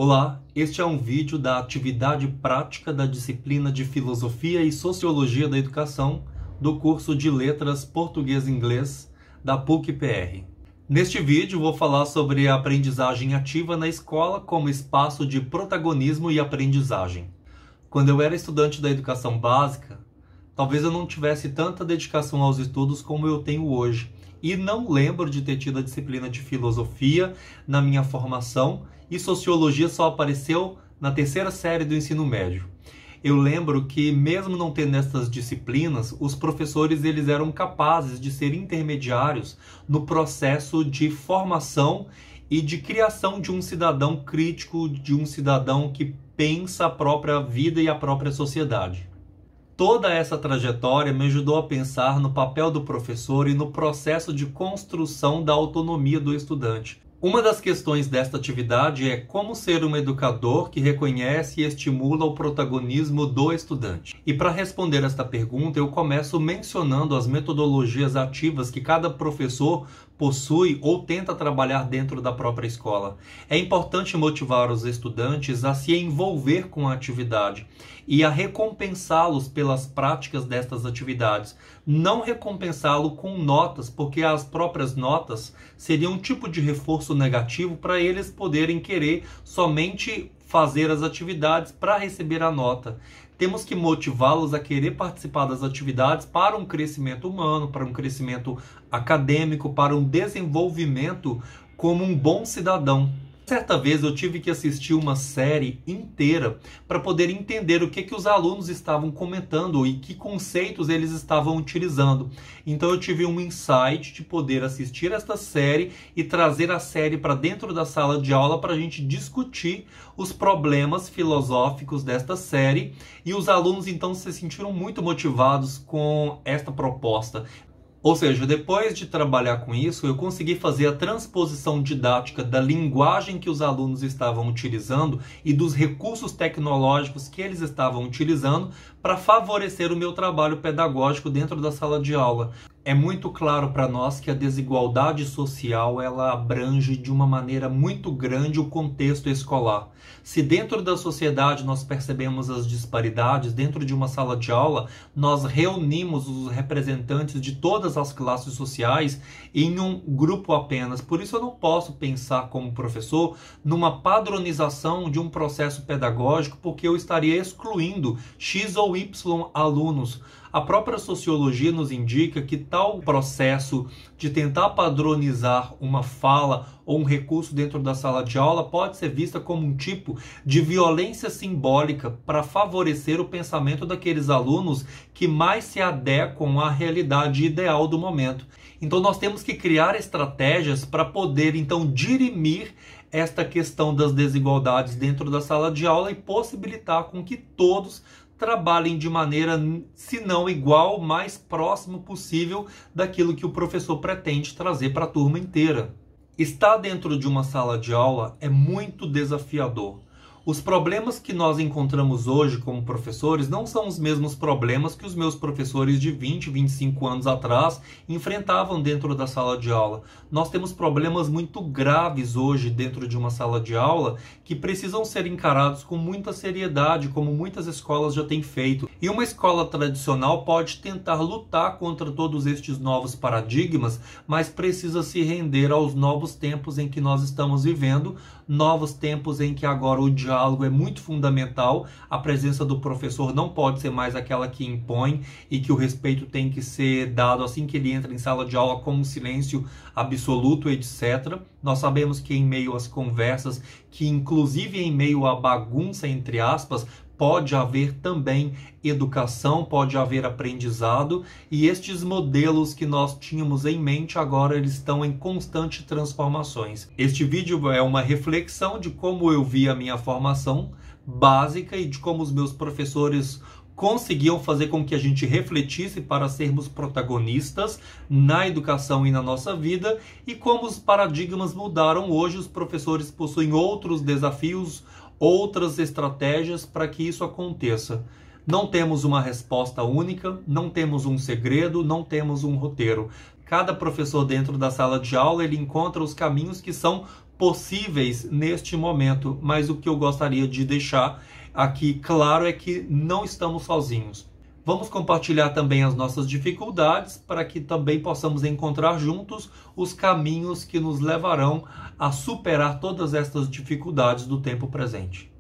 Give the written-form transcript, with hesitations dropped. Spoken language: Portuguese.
Olá, este é um vídeo da atividade prática da disciplina de Filosofia e Sociologia da Educação do curso de Letras Português-Inglês da PUC-PR. Neste vídeo vou falar sobre a aprendizagem ativa na escola como espaço de protagonismo e aprendizagem. Quando eu era estudante da educação básica, talvez eu não tivesse tanta dedicação aos estudos como eu tenho hoje. E não lembro de ter tido a disciplina de filosofia na minha formação, e sociologia só apareceu na terceira série do ensino médio. Eu lembro que, mesmo não tendo essas disciplinas, os professores eles eram capazes de ser intermediários no processo de formação e de criação de um cidadão crítico, de um cidadão que pensa a própria vida e a própria sociedade. Toda essa trajetória me ajudou a pensar no papel do professor e no processo de construção da autonomia do estudante. Uma das questões desta atividade é como ser um educador que reconhece e estimula o protagonismo do estudante. E para responder esta pergunta, eu começo mencionando as metodologias ativas que cada professor possui ou tenta trabalhar dentro da própria escola. É importante motivar os estudantes a se envolver com a atividade e a recompensá-los pelas práticas destas atividades. Não recompensá-lo com notas, porque as próprias notas seriam um tipo de reforço negativo para eles poderem querer somente fazer as atividades para receber a nota. Temos que motivá-los a querer participar das atividades para um crescimento humano, para um crescimento acadêmico, para um desenvolvimento como um bom cidadão. Certa vez eu tive que assistir uma série inteira para poder entender o que os alunos estavam comentando e que conceitos eles estavam utilizando. Então eu tive um insight de poder assistir esta série e trazer a série para dentro da sala de aula para a gente discutir os problemas filosóficos desta série, e os alunos então se sentiram muito motivados com esta proposta. Ou seja, depois de trabalhar com isso, eu consegui fazer a transposição didática da linguagem que os alunos estavam utilizando e dos recursos tecnológicos que eles estavam utilizando para favorecer o meu trabalho pedagógico dentro da sala de aula. É muito claro para nós que a desigualdade social ela abrange de uma maneira muito grande o contexto escolar. Se dentro da sociedade nós percebemos as disparidades, dentro de uma sala de aula nós reunimos os representantes de todas as classes sociais em um grupo apenas. Por isso eu não posso pensar como professor numa padronização de um processo pedagógico, porque eu estaria excluindo X ou Y alunos. A própria sociologia nos indica que tal processo de tentar padronizar uma fala ou um recurso dentro da sala de aula pode ser vista como um tipo de violência simbólica para favorecer o pensamento daqueles alunos que mais se adequam à realidade ideal do momento. Então nós temos que criar estratégias para poder então dirimir esta questão das desigualdades dentro da sala de aula e possibilitar com que todos trabalhem de maneira, se não igual, mais próximo possível daquilo que o professor pretende trazer para a turma inteira. Estar dentro de uma sala de aula é muito desafiador. Os problemas que nós encontramos hoje como professores não são os mesmos problemas que os meus professores de 20, 25 anos atrás enfrentavam dentro da sala de aula. Nós temos problemas muito graves hoje dentro de uma sala de aula que precisam ser encarados com muita seriedade, como muitas escolas já têm feito. E uma escola tradicional pode tentar lutar contra todos estes novos paradigmas, mas precisa se render aos novos tempos em que nós estamos vivendo, novos tempos em que agora o diálogo é muito fundamental, a presença do professor não pode ser mais aquela que impõe e que o respeito tem que ser dado assim que ele entra em sala de aula com um silêncio absoluto, etc. Nós sabemos que em meio às conversas, que inclusive em meio à bagunça, entre aspas, pode haver também educação, pode haver aprendizado, e estes modelos que nós tínhamos em mente agora eles estão em constante transformações. Este vídeo é uma reflexão de como eu vi a minha formação básica e de como os meus professores conseguiam fazer com que a gente refletisse para sermos protagonistas na educação e na nossa vida, e como os paradigmas mudaram hoje. Os professores possuem outros desafios, outras estratégias para que isso aconteça. Não temos uma resposta única, não temos um segredo, não temos um roteiro. Cada professor dentro da sala de aula ele encontra os caminhos que são possíveis neste momento, mas o que eu gostaria de deixar aqui claro é que não estamos sozinhos. Vamos compartilhar também as nossas dificuldades para que também possamos encontrar juntos os caminhos que nos levarão a superar todas estas dificuldades do tempo presente.